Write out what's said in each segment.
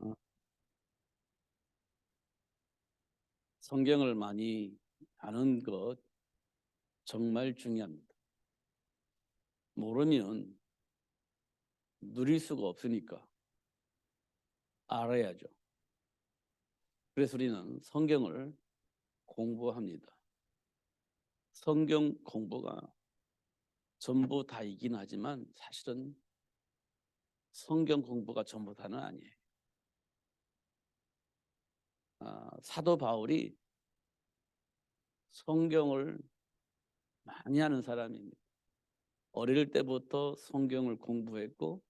어, 성경을 많이 아는 것 정말 중요합니다. 모르면 누릴 수가 없으니까 알아야죠. 그래서 우리는 성경을 공부합니다. 성경 공부가 전부 다이긴 하지만 사실은 성경 공부가 전부 다는 아니에요. 사도 바울이 성경을 많이 하는 사람입니다. 어릴 때부터 성경을 공부했고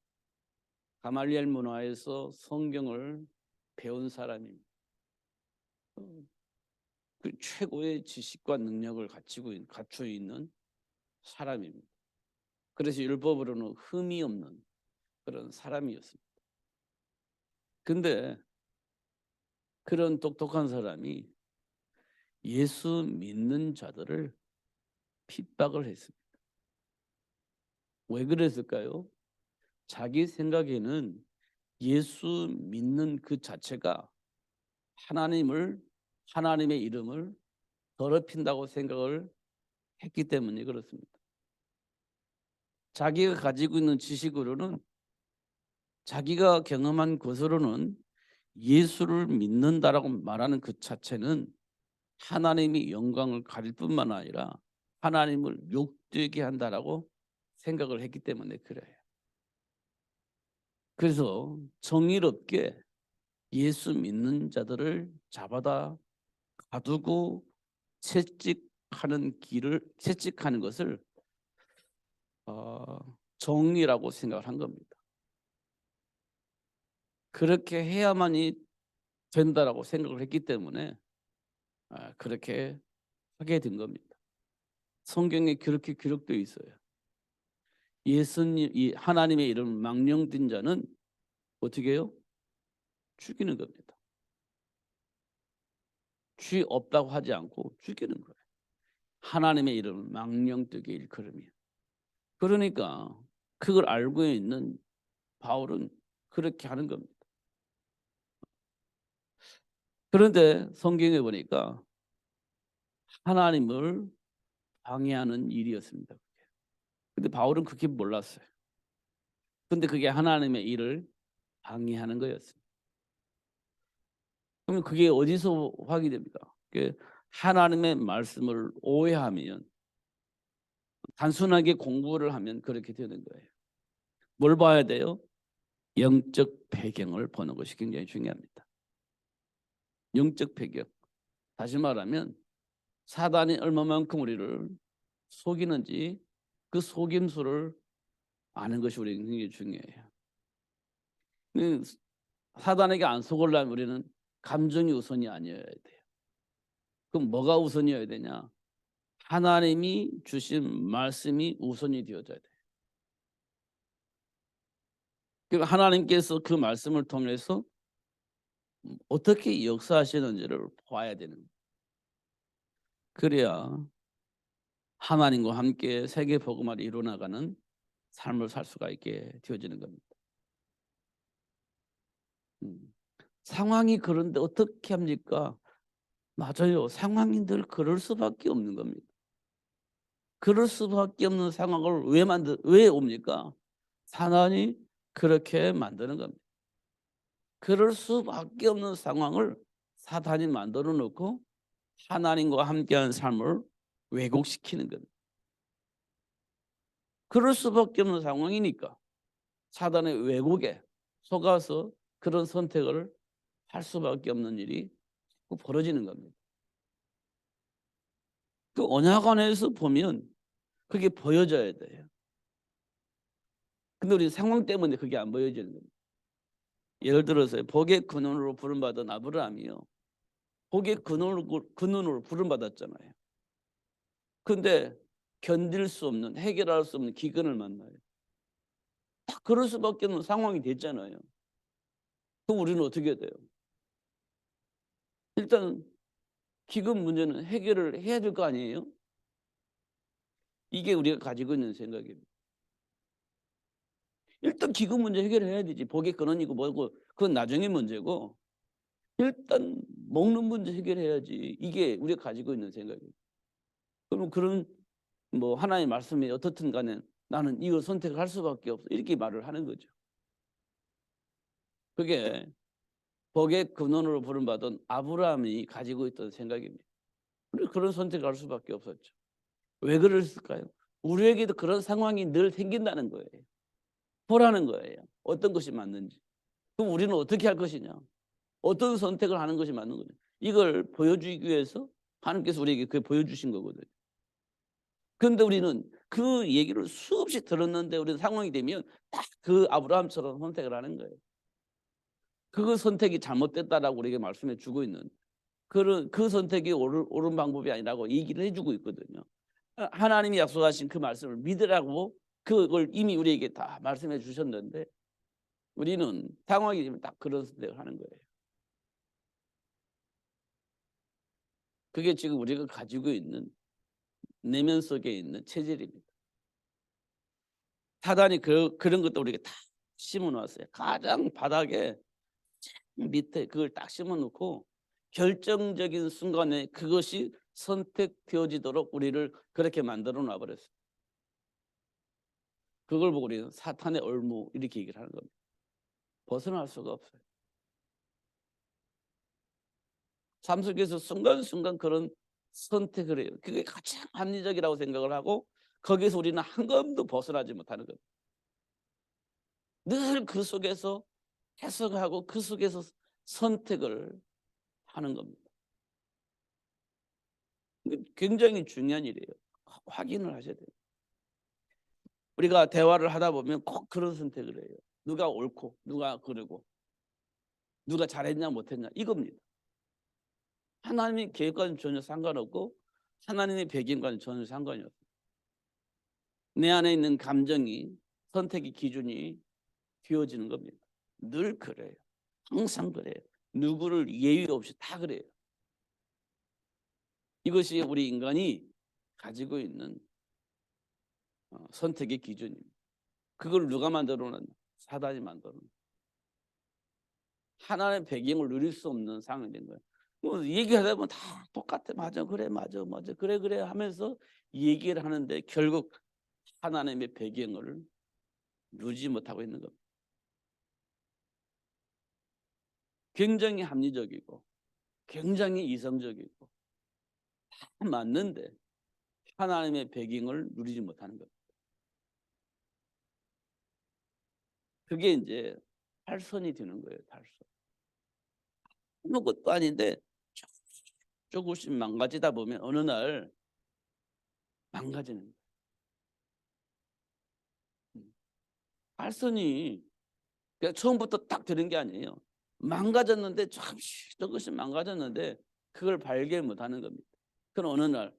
가말리엘 문화에서 성경을 배운 사람입니다. 그 최고의 지식과 능력을 갖추고 있는 사람입니다. 그래서 율법으로는 흠이 없는 그런 사람이었습니다. 근데 그런 똑똑한 사람이 예수 믿는 자들을 핍박을 했습니다. 왜 그랬을까요? 자기 생각에는 예수 믿는 그 자체가 하나님의 이름을 더럽힌다고 생각을 했기 때문에 그렇습니다. 자기가 가지고 있는 지식으로는, 자기가 경험한 것으로는 예수를 믿는다라고 말하는 그 자체는 하나님이 영광을 가릴 뿐만 아니라 하나님을 욕되게 한다라고 생각을 했기 때문에 그래요. 그래서 정의롭게 예수 믿는 자들을 잡아다 가두고 채찍하는 것을 정의라고 생각을 한 겁니다. 그렇게 해야만이 된다라고 생각을 했기 때문에 그렇게 하게 된 겁니다. 성경에 그렇게 기록되어 있어요. 이 하나님의 이름을 망령된 자는 어떻게 해요? 죽이는 겁니다. 죄 없다고 하지 않고 죽이는 거예요. 하나님의 이름을 망령되게 일컬으면. 그러니까 그걸 알고 있는 바울은 그렇게 하는 겁니다. 그런데 성경에 보니까 하나님을 방해하는 일이었습니다. 근데 바울은 그게 몰랐어요. 근데 그게 하나님의 일을 방해하는 거였습니다. 그러면 그게 어디서 확인됩니까? 하나님의 말씀을 오해하면, 단순하게 공부를 하면 그렇게 되는 거예요. 뭘 봐야 돼요? 영적 배경을 보는 것이 굉장히 중요합니다. 영적 배경. 다시 말하면 사단이 얼마만큼 우리를 속이는지 그 속임수를 아는 것이 우리에게 굉장히 중요해요. 사단에게 안 속으려면 우리는 감정이 우선이 아니어야 돼요. 그럼 뭐가 우선이어야 되냐? 하나님이 주신 말씀이 우선이 되어져야 돼요. 그러니까 하나님께서 그 말씀을 통해서 어떻게 역사하시는지를 봐야 되는 거예요. 그래야 하나님과 함께 세계 복음화를 이루어나가는 삶을 살 수가 있게 되어지는 겁니다. 상황이 그런데 어떻게 합니까? 맞아요. 상황이 늘 그럴 수밖에 없는 겁니다. 그럴 수밖에 없는 상황을 왜 옵니까? 하나님이 그렇게 만드는 겁니다. 그럴 수밖에 없는 상황을 사탄이 만들어 놓고 하나님과 함께하는 삶을 왜곡시키는 겁니다. 그럴 수밖에 없는 상황이니까 사단의 왜곡에 속아서 그런 선택을 할 수밖에 없는 일이 벌어지는 겁니다. 그 언약 안에서 보면 그게 보여져야 돼요. 근데 우리 상황 때문에 그게 안 보여지는 겁니다. 예를 들어서 복의 근원으로 부름받은 아브라함이요. 복의 근원으로 부름받았잖아요. 근데 견딜 수 없는, 해결할 수 없는 기근을 만나요. 딱 그럴 수밖에 없는 상황이 됐잖아요. 그럼 우리는 어떻게 돼요? 일단 기근 문제는 해결을 해야 될 거 아니에요? 이게 우리가 가지고 있는 생각입니다. 일단 기근 문제 해결해야 되지. 복의 근원이고 뭐고 그건 나중에 문제고 일단 먹는 문제 해결해야지. 이게 우리가 가지고 있는 생각이에요. 그러면 그런 뭐 하나님의 말씀이 어떻든 간에 나는 이걸 선택을 할 수밖에 없어. 이렇게 말을 하는 거죠. 그게 복의 근원으로 부름받은 아브라함이 가지고 있던 생각입니다. 그래서 그런 선택을 할 수밖에 없었죠. 왜 그랬을까요? 우리에게도 그런 상황이 늘 생긴다는 거예요. 보라는 거예요. 어떤 것이 맞는지. 그럼 우리는 어떻게 할 것이냐? 어떤 선택을 하는 것이 맞는 거냐? 이걸 보여주기 위해서 하나님께서 우리에게 그걸 보여주신 거거든요. 그런데 우리는 그 얘기를 수없이 들었는데 우리는 상황이 되면 딱 그 아브라함처럼 선택을 하는 거예요. 그 선택이 잘못됐다라고 우리에게 말씀해 주고 있는 그런 그 선택이 옳은 방법이 아니라고 얘기를 해주고 있거든요. 하나님이 약속하신 그 말씀을 믿으라고 그걸 이미 우리에게 다 말씀해 주셨는데 우리는 당황이 되면 딱 그런 선택을 하는 거예요. 그게 지금 우리가 가지고 있는 내면 속에 있는 체질입니다. 사단이 그런 것도 우리에게 다 심어 놨어요. 가장 바닥에 밑에 그걸 딱 심어 놓고 결정적인 순간에 그것이 선택되어지도록 우리를 그렇게 만들어 놔 버렸어요. 그걸 보고 우리는 사탄의 올무 이렇게 얘기를 하는 겁니다. 벗어날 수가 없어요. 삶 속에서 순간순간 그런 선택을 해요. 그게 가장 합리적이라고 생각을 하고 거기에서 우리는 한 걸음도 벗어나지 못하는 거예요. 늘 그 속에서 해석하고 그 속에서 선택을 하는 겁니다. 굉장히 중요한 일이에요. 확인을 하셔야 돼요. 우리가 대화를 하다 보면 꼭 그런 선택을 해요. 누가 옳고 누가 그르고 누가 잘했냐 못했냐 이겁니다. 하나님의 계획과는 전혀 상관없고 하나님의 배경과는 전혀 상관이 없어요. 내 안에 있는 감정이 선택의 기준이 되어지는 겁니다. 늘 그래요. 항상 그래요. 누구를 예의 없이 다 그래요. 이것이 우리 인간이 가지고 있는 선택의 기준입니다. 그걸 누가 만들어 놨냐? 사단이 만들어 놨어요. 하나님의 배경을 누릴 수 없는 상황이 된 거예요. 뭐 얘기하다 보면 다 똑같아. 맞아, 그래, 맞아, 맞아, 그래, 그래 하면서 얘기를 하는데 결국 하나님의 배경을 누리지 못하고 있는 겁니다. 굉장히 합리적이고 굉장히 이성적이고 다 맞는데 하나님의 배경을 누리지 못하는 겁니다. 그게 이제 탈선이 되는 거예요. 탈선. 아무것도 아닌데 조금씩 망가지다 보면 어느 날 망가지는 거예요. 탈선이 그냥 처음부터 딱 되는 게 아니에요. 망가졌는데 조금씩 망가졌는데 그걸 발견 못하는 겁니다. 그럼 어느 날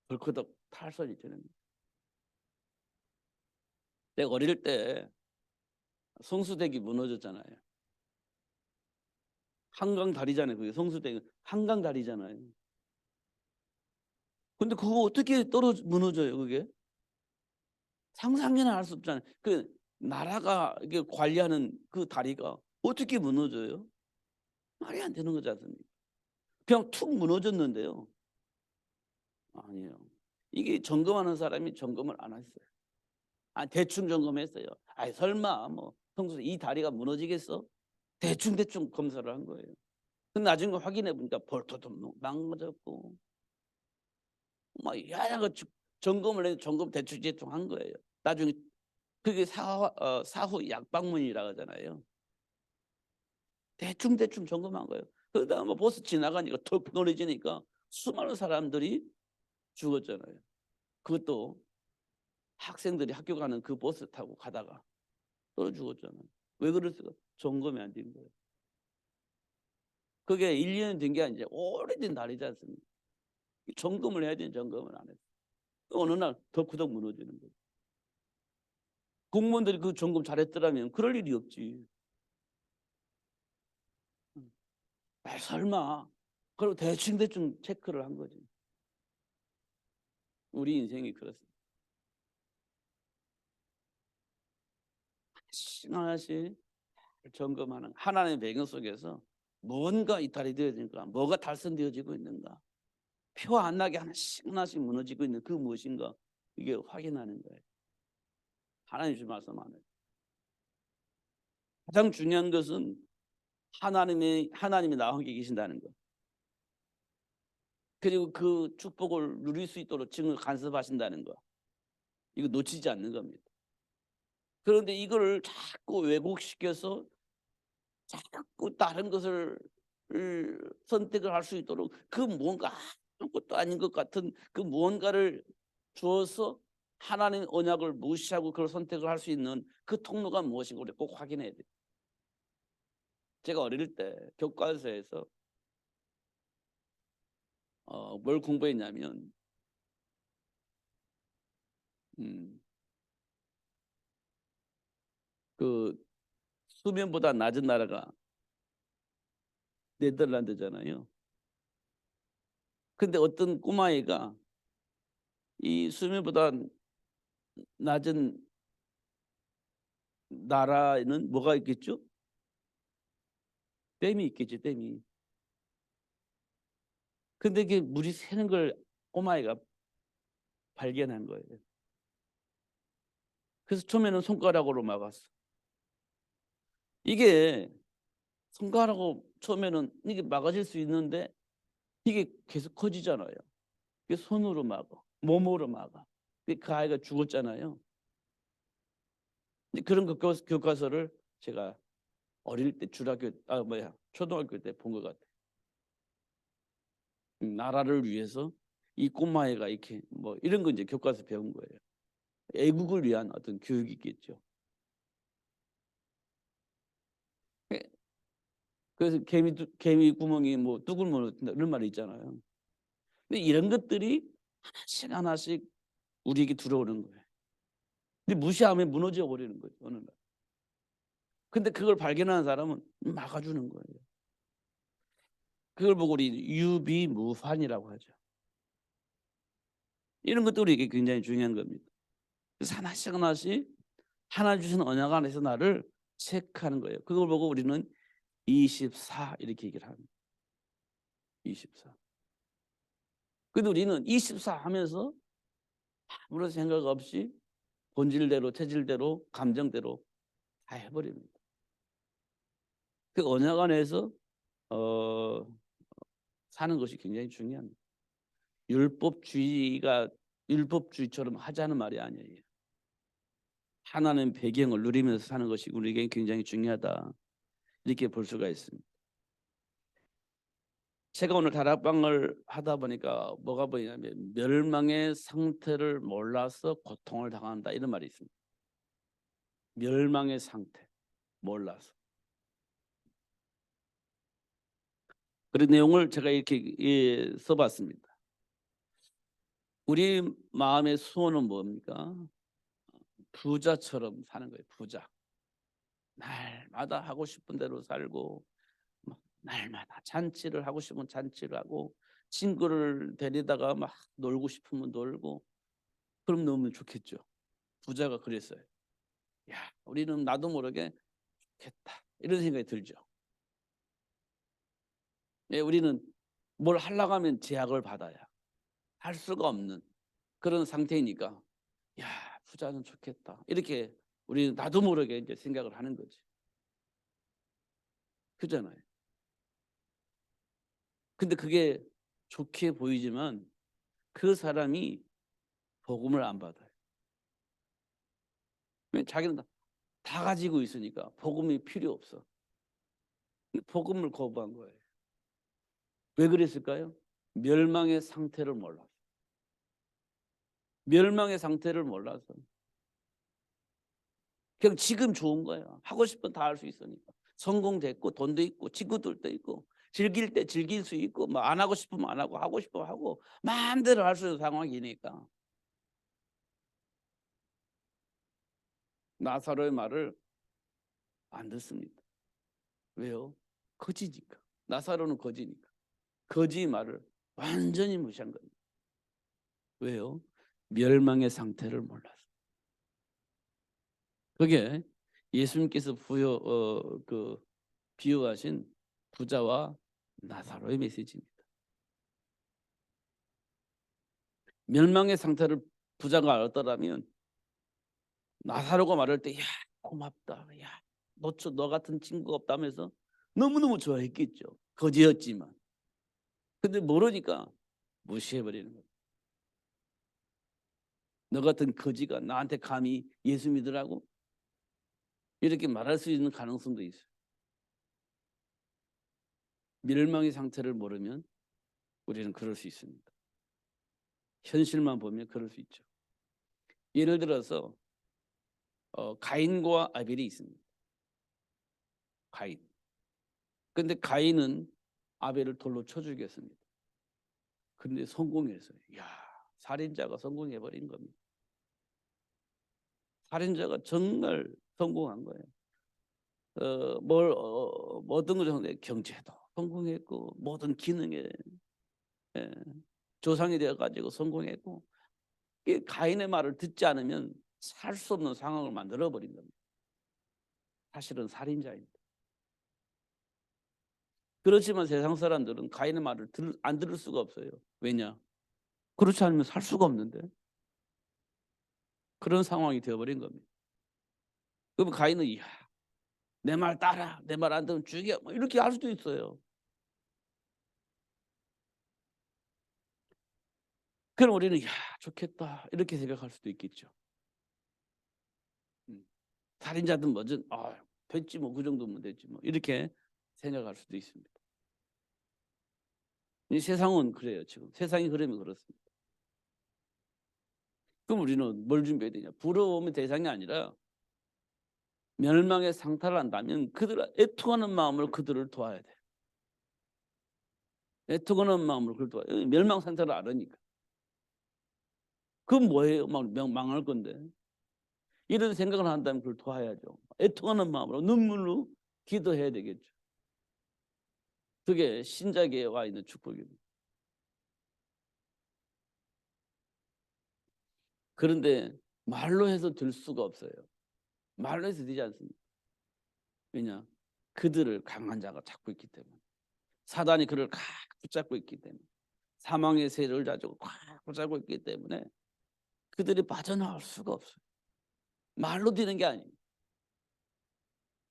벌크덕 탈선이 되는 거예요. 내가 어릴 때 성수대기 무너졌잖아요. 한강 다리잖아요. 그게 성수대기 한강 다리잖아요. 근데 그거 어떻게 무너져요, 그게? 상상이나 할 수 없잖아요. 그 나라가 이게 관리하는 그 다리가 어떻게 무너져요? 말이 안 되는 거지 않습니까? 그냥 툭 무너졌는데요. 아니에요. 이게 점검하는 사람이 점검을 안 했어요. 대충 점검했어요. 설마 뭐 평소에 이 다리가 무너지겠어? 대충 검사를 한 거예요. 근데 나중에 확인해 보니까 벌떡 망가졌고 막 야야가 점검을 해서 점검 대충 한 거예요. 나중에 그게 사후 약방문이라고 하잖아요. 대충 점검한 거예요. 그러다가 뭐 버스 지나가니까 더 멀어지니까 수많은 사람들이 죽었잖아요. 그것도 학생들이 학교 가는 그 버스 타고 가다가 또 죽었잖아요. 왜 그랬을까? 점검이 안 된 거예요. 그게 1년 된 게 아니라 오래된 날이지 않습니까? 점검을 해야 되는 점검을 안 했어요. 어느 날 덕후덕 무너지는 거예요. 공무원들이 그 점검 잘했더라면 그럴 일이 없지. 설마. 그리고 대충 체크를 한 거지. 우리 인생이 그렇습니다. 하나씩 점검하는 하나님의 배경 속에서 뭔가 이탈이 되어지는가, 뭐가 달성되어지고 있는가, 표 안 나게 하나씩 무너지고 있는 그 무엇인가, 이게 확인하는 거예요. 하나님 주신 말씀 안에 가장 중요한 것은 하나님이 나와 함께 계신다는 것. 그리고 그 축복을 누릴 수 있도록 지금 간섭하신다는 거. 이거 놓치지 않는 겁니다. 그런데 이거를 자꾸 왜곡시켜서 자꾸 다른 것을 선택을 할 수 있도록 그 무언가 아무것도 아닌 것 같은 그 무언가를 주어서 하나님의 언약을 무시하고 그걸 선택을 할 수 있는 그 통로가 무엇인가 우리 꼭 확인해야 돼요. 제가 어릴 때 교과서에서 뭘 공부했냐면 그 수면보다 낮은 나라가 네덜란드잖아요. 근데 어떤 꼬마애가 이 수면보다 낮은 나라에는 뭐가 있겠죠? 댐이 있겠지, 댐이. 근데 이게 물이 새는 걸 꼬마애가 발견한 거예요. 그래서 처음에는 손가락으로 막았어. 이게 손가락으로 처음에는 이게 막아질 수 있는데 이게 계속 커지잖아요. 이게 손으로 막아, 몸으로 막아. 그 아이가 죽었잖아요. 그런 교과서를 제가 어릴 때 초등학교 때 본 것 같아요. 나라를 위해서 이 꼬마애가 이렇게 뭐 이런 거 이제 교과서 배운 거예요. 애국을 위한 어떤 교육이겠죠. 그래서 개미 구멍이 뭐 뚝을 무는다 이런 말이 있잖아요. 근데 이런 것들이 하나씩 우리에게 들어오는 거예요. 근데 무시하면 무너져 버리는 거죠, 어느 날. 근데 그걸 발견하는 사람은 막아주는 거예요. 그걸 보고 우리 유비무환이라고 하죠. 이런 것들이 이게 굉장히 중요한 겁니다. 그래서 하나씩 하나 주신 언약 안에서 나를 체크하는 거예요. 그걸 보고 우리는 24 이렇게 얘기를 합니다. 24. 근데 우리는 24 하면서 아무런 생각 없이 본질대로, 체질대로, 감정대로 다 해버립니다. 그 언약 안에서 사는 것이 굉장히 중요합니다. 율법주의처럼 하자는 말이 아니에요. 하나님 배경을 누리면서 사는 것이 우리에게 굉장히 중요하다. 이렇게 볼 수가 있습니다. 제가 오늘 다락방을 하다 보니까 뭐가 보이냐면 멸망의 상태를 몰라서 고통을 당한다 이런 말이 있습니다. 멸망의 상태 몰라서. 그런 내용을 제가 이렇게 써봤습니다. 우리 마음의 소원은 뭡니까? 부자처럼 사는 거예요. 부자. 날마다 하고 싶은 대로 살고 날마다 잔치를 하고 싶으면 잔치를 하고 친구를 데리다가 막 놀고 싶으면 놀고 그럼 너무 좋겠죠. 부자가 그랬어요. 야, 우리는 나도 모르게 좋겠다 이런 생각이 들죠. 예, 우리는 뭘 하려고 하면 제약을 받아야 할 수가 없는 그런 상태이니까 야, 부자는 좋겠다 이렇게 우리는 나도 모르게 이제 생각을 하는 거지. 그잖아요. 근데 그게 좋게 보이지만 그 사람이 복음을 안 받아요. 자기는 다 가지고 있으니까 복음이 필요 없어. 복음을 거부한 거예요. 왜 그랬을까요? 멸망의 상태를 몰라서. 멸망의 상태를 몰라서. 그냥 지금 좋은 거예요. 하고 싶은 다 할 수 있으니까. 성공됐고 돈도 있고 친구들도 있고 즐길 때 즐길 수 있고 뭐 안 하고 싶으면 안 하고 싶으면 하고 마음대로 할 수 있는 상황이니까. 나사로의 말을 안 듣습니다. 왜요? 거지니까. 나사로는 거지니까. 거지 말을 완전히 무시한 겁니다. 왜요? 멸망의 상태를 몰라서. 그게 예수님께서 비유하신 부자와 나사로의 메시지입니다. 멸망의 상태를 부자가 알았더라면 나사로가 말할 때, 야, 고맙다, 야, 너 같은 친구가 없다면서 너무너무 좋아했겠죠. 거지였지만. 근데 모르니까 무시해버리는 거예요. 너 같은 거지가 나한테 감히 예수 믿으라고? 이렇게 말할 수 있는 가능성도 있어요. 멸망의 상태를 모르면 우리는 그럴 수 있습니다. 현실만 보면 그럴 수 있죠. 예를 들어서 가인과 아벨이 있습니다. 가인. 근데 가인은 아벨을 돌로 쳐 죽였습니다. 근데 성공했어요. 야, 살인자가 성공해버린 겁니다. 살인자가 정말 성공한 거예요. 모든 걸 경제도 성공했고 모든 기능에 조상이 되어가지고 성공했고, 가인의 말을 듣지 않으면 살 수 없는 상황을 만들어 버린 겁니다. 사실은 살인자입니다. 그렇지만 세상 사람들은 가인의 말을 안 들을 수가 없어요. 왜냐? 그렇지 않으면 살 수가 없는데. 그런 상황이 되어버린 겁니다. 그럼 가인은 내 말 따라, 내 말 안 들으면 죽여, 뭐 이렇게 할 수도 있어요. 그럼 우리는 좋겠다 이렇게 생각할 수도 있겠죠. 살인자든 뭐든 됐지 뭐, 그 정도면 됐지 뭐, 이렇게 생각할 수도 있습니다. 이 세상은 그래요. 지금 세상이 그러면 그렇습니다. 그럼 우리는 뭘 준비해야 되냐? 부러움의 대상이 아니라 멸망의 상탈을 한다면 애통하는 마음을 그들을 도와야 돼. 애통하는 마음을 그들 도와야 돼. 멸망 상태를 알으니까. 그건 뭐예요? 망할 건데. 이런 생각을 한다면 그걸 도와야죠. 애통하는 마음으로, 눈물로 기도해야 되겠죠. 그게 신자계에 와 있는 축복입니다. 그런데 말로 해서 될 수가 없어요. 말로 해서 되지 않습니다. 왜냐? 그들을 강한 자가 잡고 있기 때문에. 사단이 그를 꽉 붙잡고 있기 때문에. 사망의 세를 가지고 꽉 붙잡고 있기 때문에 그들이 빠져나올 수가 없어요. 말로 되는 게 아닙니다.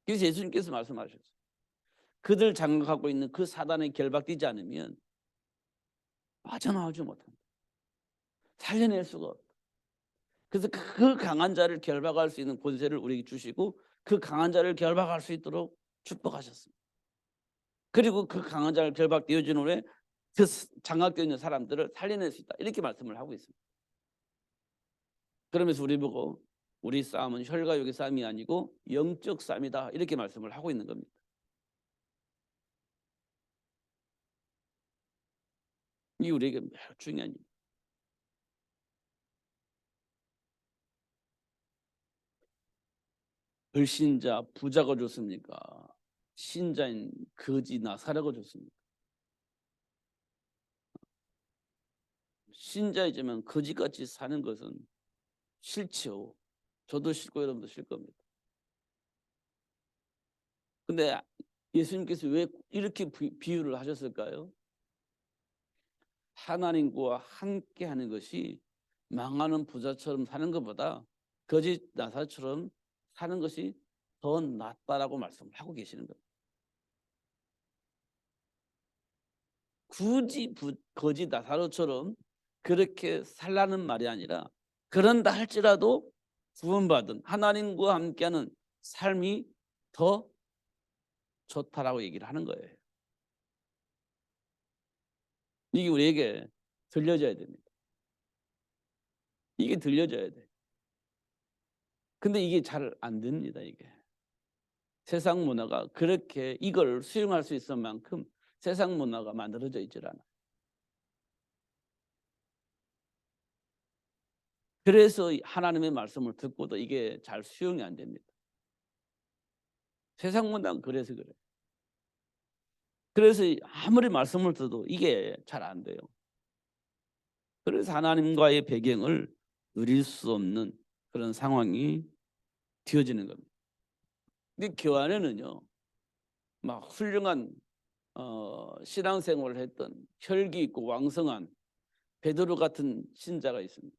그래서 예수님께서 말씀하셨어요. 그들 장악하고 있는 그 사단에 결박되지 않으면 빠져나오지 못한다. 살려낼 수가 없다. 그래서 그 강한 자를 결박할 수 있는 권세를 우리에게 주시고 그 강한 자를 결박할 수 있도록 축복하셨습니다. 그리고 그 강한 자를 결박되어진 후에 그 장악되어 있는 사람들을 살려낼 수 있다. 이렇게 말씀을 하고 있습니다. 그러면서 우리 보고 우리 싸움은 혈과 육의 싸움이 아니고 영적 싸움이다. 이렇게 말씀을 하고 있는 겁니다. 이게 우리에게 매우 중요한 일입니다. 불신자 부자가 좋습니까? 신자인 거지 나사라가 좋습니까? 신자이지만 거지같이 사는 것은 싫죠. 저도 싫고 여러분도 싫을 겁니다. 근데 예수님께서 왜 이렇게 비유를 하셨을까요? 하나님과 함께 하는 것이 망하는 부자처럼 사는 것보다 거짓 나사처럼 사는 것이 더 낫다라고 말씀을 하고 계시는 겁니다. 굳이 거짓 나사로처럼 그렇게 살라는 말이 아니라, 그런다 할지라도 구원받은 하나님과 함께하는 삶이 더 좋다라고 얘기를 하는 거예요. 이게 우리에게 들려져야 됩니다. 이게 들려져야 돼. 근데 이게 잘 안 됩니다. 이게 세상 문화가 그렇게 이걸 수용할 수 있을 만큼 세상 문화가 만들어져 있질 않아요. 그래서 하나님의 말씀을 듣고도 이게 잘 수용이 안 됩니다. 세상 문화는 그래서 그래요. 그래서 아무리 말씀을 들어도 이게 잘 안 돼요. 그래서 하나님과의 배경을 누릴 수 없는 그런 상황이 되어지는 겁니다. 근데 교환에는요, 막 훌륭한 신앙생활을 했던 혈기 있고 왕성한 베드로 같은 신자가 있습니다.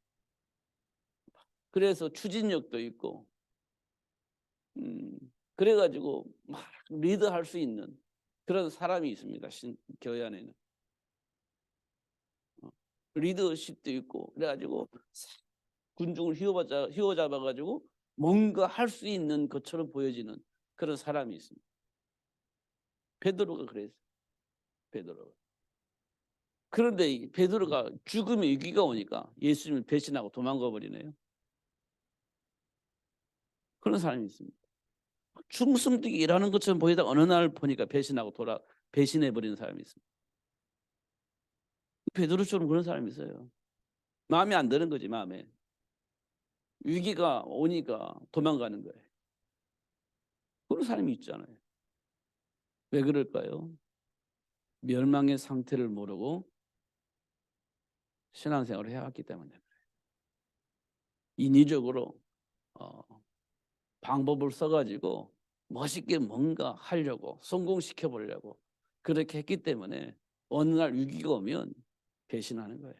그래서 추진력도 있고, 그래가지고 막 리드할 수 있는 그런 사람이 있습니다. 교회 안에는 리더십도 있고, 그래가지고 군중을 휘어잡아가지고 뭔가 할 수 있는 것처럼 보여지는 그런 사람이 있습니다. 베드로가 그랬어요. 베드로가. 그런데 베드로가 죽음의 위기가 오니까 예수님을 배신하고 도망가 버리네요. 그런 사람이 있습니다. 충성되게 일하는 것처럼 보이다 어느 날 보니까 배신해 버리는 사람이 있습니다. 베드로처럼 그런 사람이 있어요. 마음에 안 드는 거지. 마음에 위기가 오니까 도망가는 거예요. 그런 사람이 있잖아요. 왜 그럴까요? 멸망의 상태를 모르고 신앙생활을 해왔기 때문에 그래요. 인위적으로 방법을 써가지고 멋있게 뭔가 하려고 성공시켜 보려고 그렇게 했기 때문에 어느 날 위기가 오면 배신하는 거예요.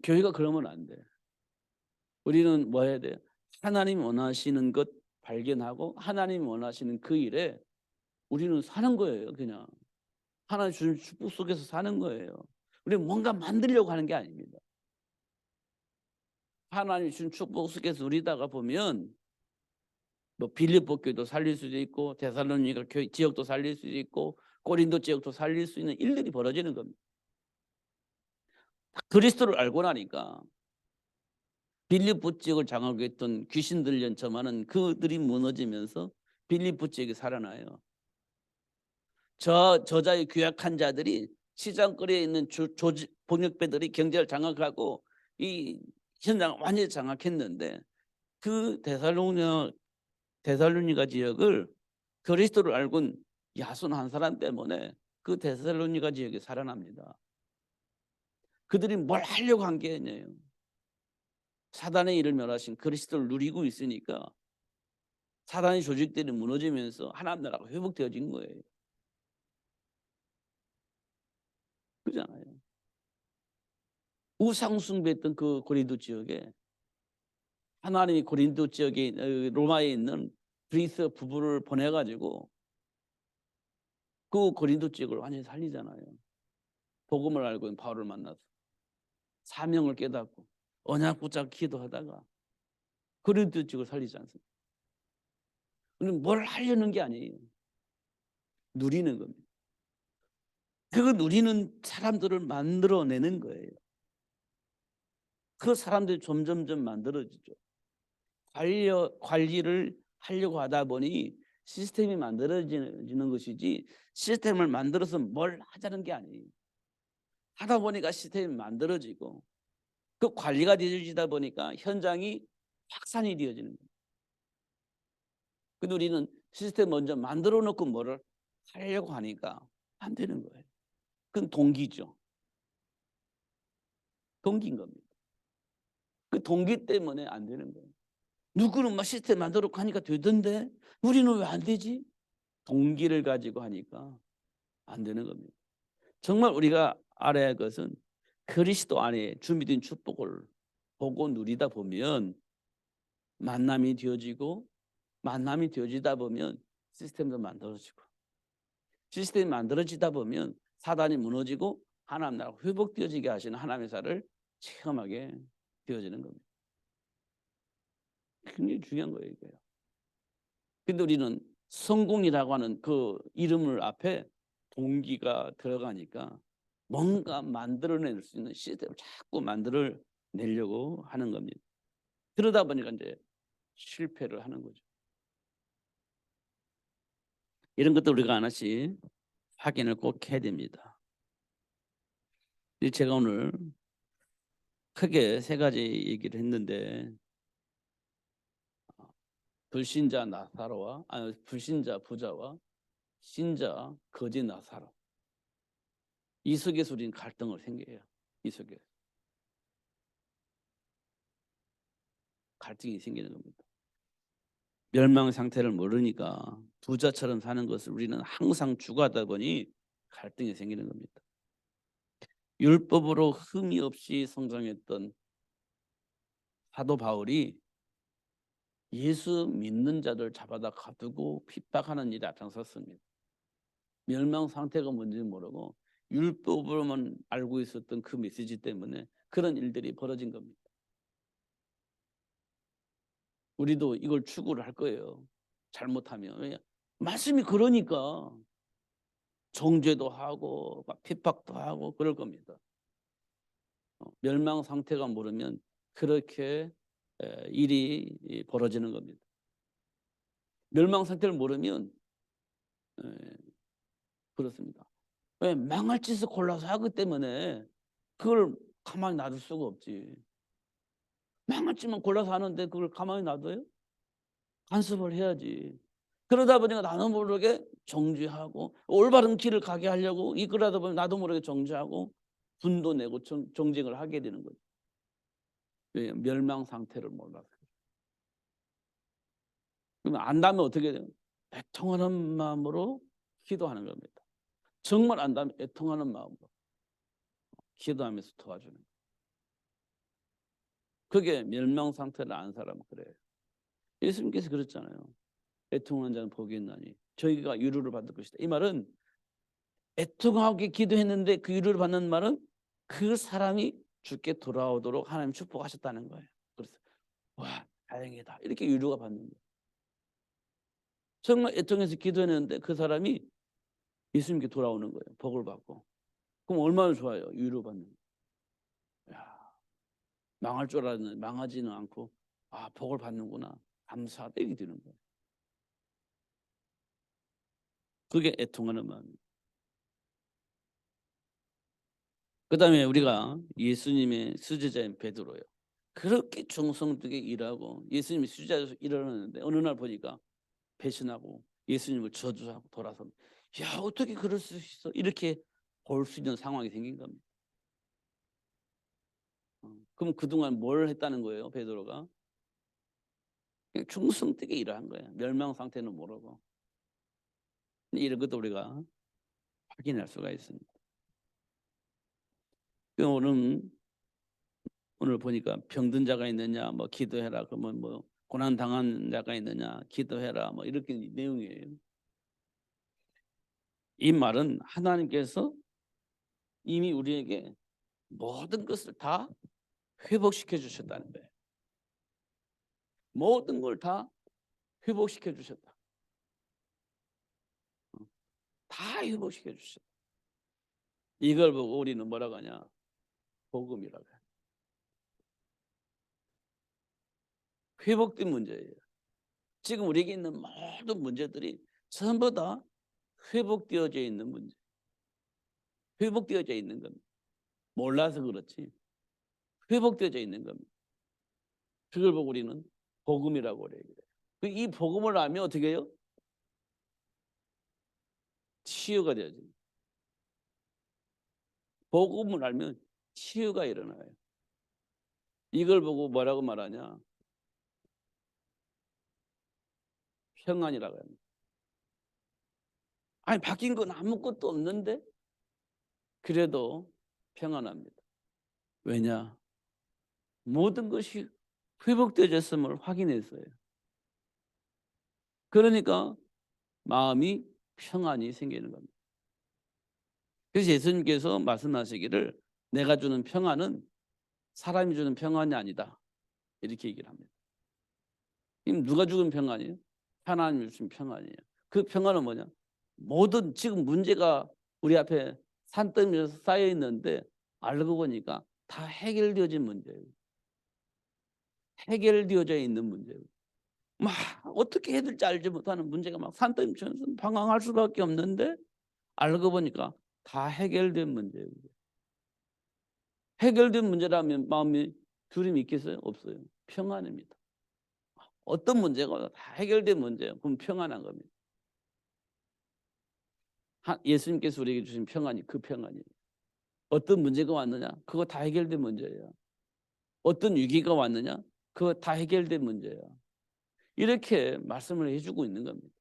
교회가 그러면 안 돼. 우리는 뭐 해야 돼? 하나님 원하시는 것 발견하고 하나님 원하시는 그 일에 우리는 사는 거예요. 그냥 하나님 주신 축복 속에서 사는 거예요. 우리는 뭔가 만들려고 하는 게 아닙니다. 하나님 주신 축복 속에서 누리다가 보면 뭐 빌립보 교회도 살릴 수도 있고 데살로니가 지역도 살릴 수도 있고 고린도 지역도 살릴 수 있는 일들이 벌어지는 겁니다. 그리스도를 알고 나니까 빌립보 지역을 장악하고 있던 귀신 들린 저만은 그들이 무너지면서 빌립보 지역이 살아나요. 저자의 귀약한 자들이 시장거리에 있는 복역배들이 경제를 장악하고 이 현장을 완전히 장악했는데 그 데살로니가 지역을 그리스도를 알고 야손 한 사람 때문에 그 데살로니가 지역이 살아납니다. 그들이 뭘 하려고 한 게 아니에요. 사단의 일을 멸하신 그리스도를 누리고 있으니까 사단의 조직들이 무너지면서 하나님 나라가 회복되어진 거예요. 그렇잖아요. 우상 숭배했던 그 고린도 지역에 하나님이 고린도 지역에 로마에 있는 그리스 부부를 보내가지고 그 고린도 지역을 완전히 살리잖아요. 복음을 알고 있는 바울을 만나서 사명을 깨닫고 언약 붙잡고 기도하다가 고린도 지역을 살리지 않습니까? 우리는 뭘 하려는 게 아니에요. 누리는 겁니다. 그 누리는 사람들을 만들어내는 거예요. 그 사람들이 점점점 만들어지죠. 관리를 하려고 하다 보니 시스템이 만들어지는 것이지 시스템을 만들어서 뭘 하자는 게 아니에요. 하다 보니까 시스템이 만들어지고 그 관리가 되어지다 보니까 현장이 확산이 되어지는 거예요. 근데 우리는 시스템 먼저 만들어 놓고 뭐를 하려고 하니까 안 되는 거예요. 그건 동기죠. 동기인 겁니다. 그 동기 때문에 안 되는 거예요. 누구는 막 시스템 만들어 놓고 하니까 되던데 우리는 왜 안 되지? 동기를 가지고 하니까 안 되는 겁니다. 정말 우리가 알아야 할 것은 그리스도 안에 준비된 축복을 보고 누리다 보면 만남이 되어지다 보면 시스템도 만들어지고 시스템이 만들어지다 보면 사단이 무너지고 하나님 나라가 회복되어지게 하시는 하나님의 사를 체험하게 되어지는 겁니다. 굉장히 중요한 거예요, 이게요. 근데 우리는 성공이라고 하는 그 이름을 앞에 동기가 들어가니까 뭔가 만들어낼 수 있는 시스템을 자꾸 만들어내려고 하는 겁니다. 그러다 보니까 이제 실패를 하는 거죠. 이런 것도 우리가 하나씩 확인을 꼭 해야 됩니다. 제가 오늘 크게 세 가지 얘기를 했는데 불신자 나사로와 불신자 부자와 신자 거짓 나사로 이 속에서 우리는 갈등을 생겨요. 이 속에서 갈등이 생기는 겁니다. 멸망 상태를 모르니까 부자처럼 사는 것을 우리는 항상 추구하다 보니 갈등이 생기는 겁니다. 율법으로 흠이 없이 성장했던 사도 바울이 예수 믿는 자들 잡아다 가두고 핍박하는 일에 앞장섰습니다. 멸망 상태가 뭔지 모르고 율법으로만 알고 있었던 그 메시지 때문에 그런 일들이 벌어진 겁니다. 우리도 이걸 추구를 할 거예요. 잘못하면. 왜? 말씀이 그러니까 정죄도 하고 막 핍박도 하고 그럴 겁니다. 멸망 상태가 모르면 그렇게 일이 벌어지는 겁니다. 멸망 상태를 모르면 그렇습니다. 왜? 망할 짓을 골라서 하기 때문에 그걸 가만히 놔둘 수가 없지. 망할 짓만 골라서 하는데 그걸 가만히 놔둬요? 간섭을 해야지. 그러다 보니까 나도 모르게 정죄하고 올바른 길을 가게 하려고 이끌어다 보면 나도 모르게 정죄하고 분도 내고 정쟁을 하게 되는 거죠. 왜? 멸망 상태를 몰라서. 그러면 안다면 어떻게 돼요? 애통하는 마음으로 기도하는 겁니다. 정말 안다면 애통하는 마음으로 기도하면서 도와주는 거예요. 그게 멸망 상태를 안 사람은 그래요. 예수님께서 그랬잖아요. 애통하는 자는 복이 있나니 저희가 유료를 받을 것이다. 이 말은 애통하게 기도했는데 그 유료를 받는 말은 그 사람이 주께 돌아오도록 하나님 축복하셨다는 거예요. 그래서 와 다행이다 이렇게 유료가 받는 거예요. 정말 애통해서 기도했는데 그 사람이 예수님께 돌아오는 거예요. 복을 받고. 그럼 얼마나 좋아요. 유료 받는 거예요. 야, 망할 줄 알았는데 망하지는 않고 아 복을 받는구나. 감사하다 이렇게 되는 거예요. 그게 애통하는 마음이에요. 그 다음에 우리가 예수님의 수제자인 베드로요. 그렇게 정성되게 일하고 예수님이 수제자로 일하는데 어느 날 보니까 배신하고 예수님을 저주하고 돌아서 야 어떻게 그럴 수 있어 이렇게 볼 수 있는 상황이 생긴 겁니다. 그럼 그동안 뭘 했다는 거예요 베드로가? 그냥 충성되게 일한 거예요. 멸망 상태는 모르고. 이런 것도 우리가 확인할 수가 있습니다. 오늘 보니까 병든 자가 있느냐 뭐 기도해라 그러면 뭐 고난 당한 자가 있느냐 기도해라 뭐 이렇게 내용이에요. 이 말은 하나님께서 이미 우리에게 모든 것을 다 회복시켜 주셨다는 거예요. 모든 걸 다 회복시켜 주셨다. 다 회복시켜 주셨다. 이걸 보고 우리는 뭐라고 하냐? 복음이라고 해요. 회복된 문제예요. 지금 우리에게 있는 모든 문제들이 전부 다 회복되어져 있는 문제. 회복되어져 있는 겁니다. 몰라서 그렇지. 회복되어져 있는 겁니다. 그걸 보고 우리는 복음이라고 그래요. 이 복음을 알면 어떻게 해요? 치유가 되어져. 복음을 알면 치유가 일어나요. 이걸 보고 뭐라고 말하냐? 평안이라고 합니다. 아니 바뀐 건 아무것도 없는데 그래도 평안합니다. 왜냐? 모든 것이 회복되어졌음을 확인했어요. 그러니까 마음이 평안이 생기는 겁니다. 그래서 예수님께서 말씀하시기를 내가 주는 평안은 사람이 주는 평안이 아니다. 이렇게 얘기를 합니다. 그럼 누가 주는 평안이에요? 하나님이 주신 평안이에요. 그 평안은 뭐냐? 모든 지금 문제가 우리 앞에 산더미에서 쌓여 있는데 알고 보니까 다 해결되어진 문제예요. 해결되어져 있는 문제예요. 막 어떻게 해야 될지 알지 못하는 문제가 막 산더미처럼 방황할 수밖에 없는데 알고 보니까 다 해결된 문제예요. 해결된 문제라면 마음이 두려움이 있겠어요? 없어요. 평안입니다. 어떤 문제가 다 해결된 문제예요. 그럼 평안한 겁니다. 예수님께서 우리에게 주신 평안이 그 평안이에요. 어떤 문제가 왔느냐? 그거 다 해결된 문제예요. 어떤 위기가 왔느냐? 그거 다 해결된 문제야. 이렇게 말씀을 해주고 있는 겁니다.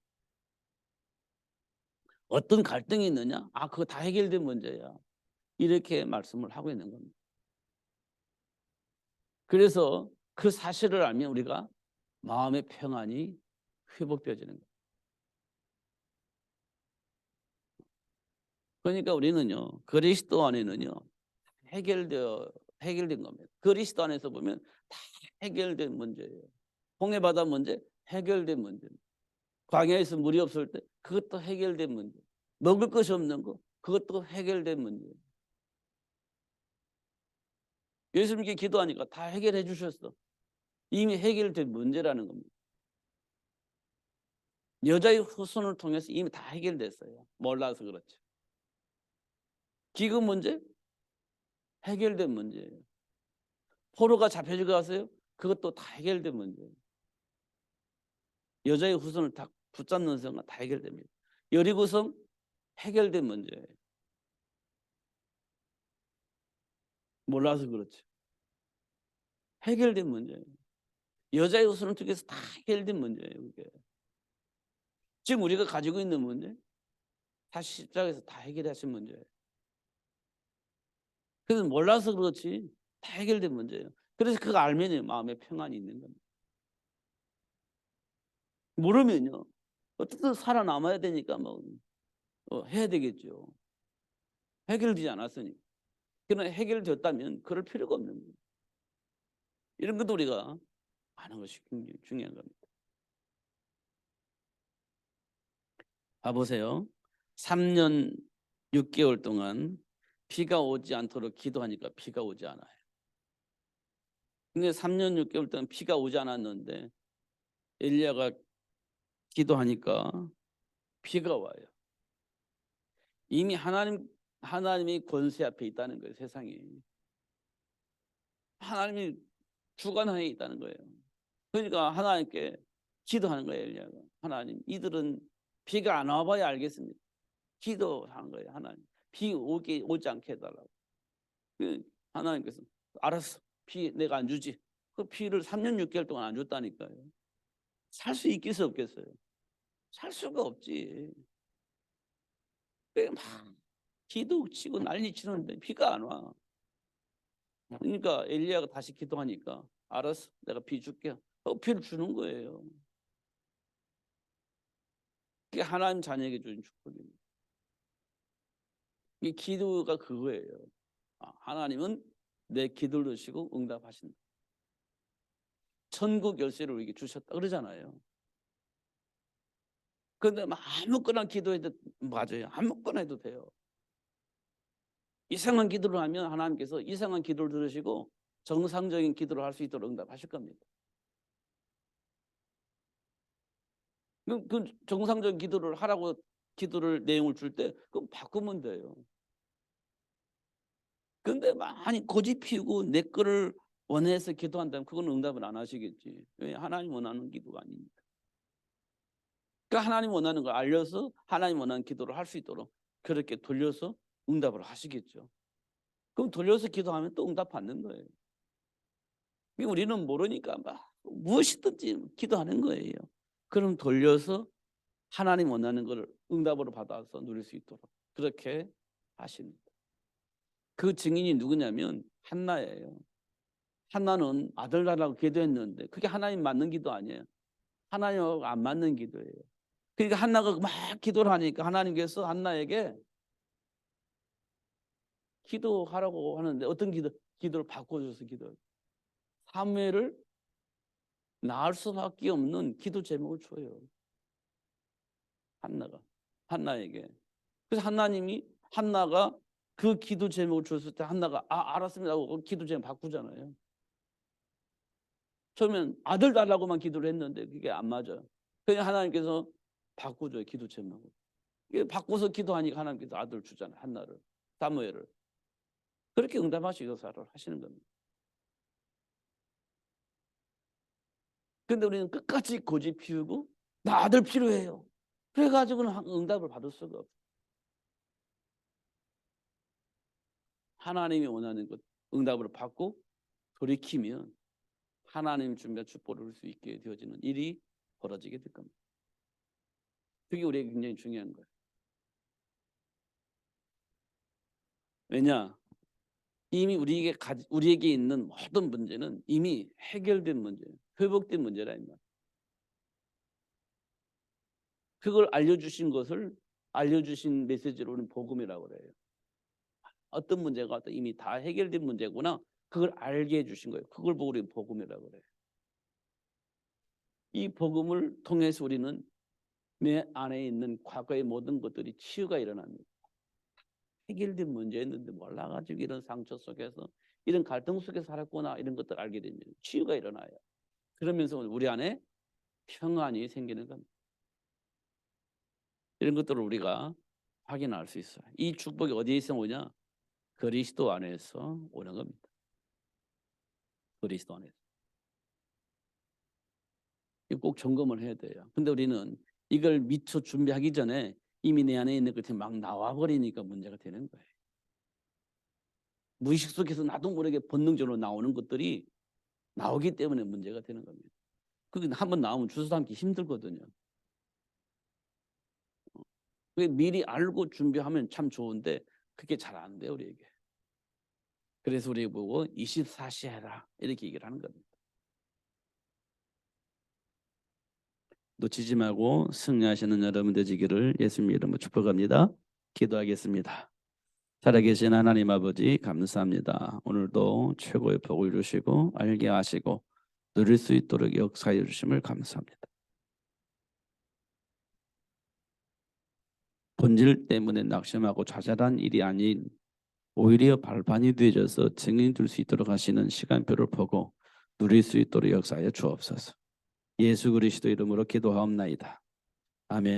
어떤 갈등이 있느냐? 아, 그거 다 해결된 문제야. 이렇게 말씀을 하고 있는 겁니다. 그래서 그 사실을 알면 우리가 마음의 평안이 회복되어지는 거예요. 그러니까 우리는요, 그리스도 안에는요, 해결된 겁니다. 그리스도 안에서 보면 다 해결된 문제예요. 홍해바다 문제 해결된 문제입니다. 광야에서 물이 없을 때 그것도 해결된 문제. 먹을 것이 없는 거 그것도 해결된 문제. 예수님께 기도하니까 다 해결해 주셨어. 이미 해결된 문제라는 겁니다. 여자의 후손을 통해서 이미 다 해결됐어요. 몰라서 그렇죠. 기금 문제 해결된 문제예요. 포로가 잡혀지고 갔어요. 그것도 다 해결된 문제예요. 여자의 후손을 다 붙잡는 성은 다 해결됩니다. 여리고성 해결된 문제예요. 몰라서 그렇죠. 해결된 문제예요. 여자의 후손을 통해서 다 해결된 문제예요. 그게. 지금 우리가 가지고 있는 문제 다시 십자가에서 다 해결하신 문제예요. 그래서 몰라서 그렇지 다 해결된 문제예요. 그래서 그거 알면요 마음에 평안이 있는 겁니다. 모르면요 어쨌든 살아남아야 되니까 뭐 해야 되겠죠. 해결되지 않았으니. 그러나 해결됐다면 그럴 필요가 없는 거예요. 이런 것도 우리가 아는 것이 굉장히 중요한 겁니다. 봐보세요. 3년 6개월 동안 비가 오지 않도록 기도하니까 비가 오지 않아요. 근데 3년 6개월 동안 비가 오지 않았는데 엘리야가 기도하니까 비가 와요. 이미 하나님이 권세 앞에 있다는 거예요. 세상에. 하나님이 주관하에 있다는 거예요. 그러니까 하나님께 기도하는 거예요. 엘리야가. 하나님 이들은 비가 안 와봐야 알겠습니다. 기도하는 거예요. 하나님 비 오지 않게 해달라고. 하나님께서 알았어. 비 내가 안 주지. 그 비를 3년 6개월 동안 안 줬다니까요. 살 수 있겠어 없겠어요? 살 수가 없지. 막 기도 치고 난리 치는데 비가 안 와. 그러니까 엘리야가 다시 기도하니까 알았어. 내가 비 줄게. 비를 주는 거예요. 그게 하나님 자녀에게 주는 축복입니다. 이 기도가 그거예요. 하나님은 내 기도를 들으시고 응답하신다. 천국 열쇠를 우리에게 주셨다 그러잖아요. 그런데 아무거나 기도해도 맞아요. 아무거나 해도 돼요. 이상한 기도를 하면 하나님께서 이상한 기도를 들으시고 정상적인 기도를 할 수 있도록 응답하실 겁니다. 그 정상적인 기도를 하라고 기도를 내용을 줄 때 그럼 바꾸면 돼요. 그런데 많이 고집 피우고 내 거를 원해서 기도한다면 그건 응답을 안 하시겠지. 왜? 하나님 원하는 기도가 아니니까. 그러니까 하나님 원하는 걸 알려서 하나님 원하는 기도를 할 수 있도록 그렇게 돌려서 응답을 하시겠죠. 그럼 돌려서 기도하면 또 응답 받는 거예요. 우리는 모르니까 막 무엇이든지 기도하는 거예요. 그럼 돌려서 하나님 원하는 걸 응답으로 받아서 누릴 수 있도록 그렇게 하십니다. 그 증인이 누구냐면 한나예요. 한나는 아들 달라고 기도했는데 그게 하나님 맞는 기도 아니에요. 하나님하고 안 맞는 기도예요. 그러니까 한나가 막 기도를 하니까 하나님께서 한나에게 기도하라고 하는데 어떤 기도를 바꿔줘서 기도해요. 사무엘을 낳을 수밖에 없는 기도 제목을 줘요. 한나에게. 그래서 하나님이 한나가 그 기도 제목을 줬을 때 한나가 알았습니다 하고 기도 제목 바꾸잖아요. 처음엔 아들 달라고만 기도를 했는데 그게 안 맞아요. 그냥 하나님께서 바꾸줘요. 기도 제목을. 바꿔서 기도하니까 하나님께서 아들을 주잖아요. 한나를. 사무엘을. 그렇게 응답하시고 하시는 겁니다. 근데 우리는 끝까지 고집 피우고 나 아들 필요해요. 그래가지고는 응답을 받을 수가 없어요. 하나님이 원하는 것 응답을 받고 돌이키면 하나님 준비한 축복을 누릴 수 있게 되어지는 일이 벌어지게 될 겁니다. 그게 우리에게 굉장히 중요한 거예요. 왜냐? 이미 우리에게 있는 모든 문제는 이미 해결된 문제예요. 회복된 문제라 이 말. 그걸 알려주신 메시지로는 복음이라고 그래요. 어떤 문제가 이미 다 해결된 문제구나. 그걸 알게 해주신 거예요. 그걸 보고 우리는 복음이라고 그래요. 이 복음을 통해서 우리는 내 안에 있는 과거의 모든 것들이 치유가 일어납니다. 해결된 문제였는데 몰라가지고 이런 상처 속에서 이런 갈등 속에서 살았구나 이런 것들 알게 되면 치유가 일어나요. 그러면서 우리 안에 평안이 생기는 겁니다. 이런 것들을 우리가 확인할 수 있어요. 이 축복이 어디에서 오냐? 그리스도 안에서 오는 겁니다. 그리스도 안에서. 이거 꼭 점검을 해야 돼요. 근데 우리는 이걸 미처 준비하기 전에 이미 내 안에 있는 것들이 막 나와버리니까 문제가 되는 거예요. 무의식 속에서 나도 모르게 본능적으로 나오는 것들이 나오기 때문에 문제가 되는 겁니다. 그게 한번 나오면 주워 담기 힘들거든요. 그게 미리 알고 준비하면 참 좋은데 그게 잘 안 돼요, 우리에게. 그래서 우리 보고 24시 해라 이렇게 얘기를 하는 겁니다. 놓치지 말고 승리하시는 여러분 되시기를 예수님 이름으로 축복합니다. 기도하겠습니다. 살아계신 하나님 아버지 감사합니다. 오늘도 최고의 복을 주시고 알게 하시고 누릴 수 있도록 역사해 주심을 감사합니다. 본질 때문에 낙심하고 좌절한 일이 아닌 오히려 발판이 되어져서 증인 될 수 있도록 하시는 시간표를 보고 누릴 수 있도록 역사하여 주옵소서. 예수 그리스도 이름으로 기도하옵나이다. 아멘.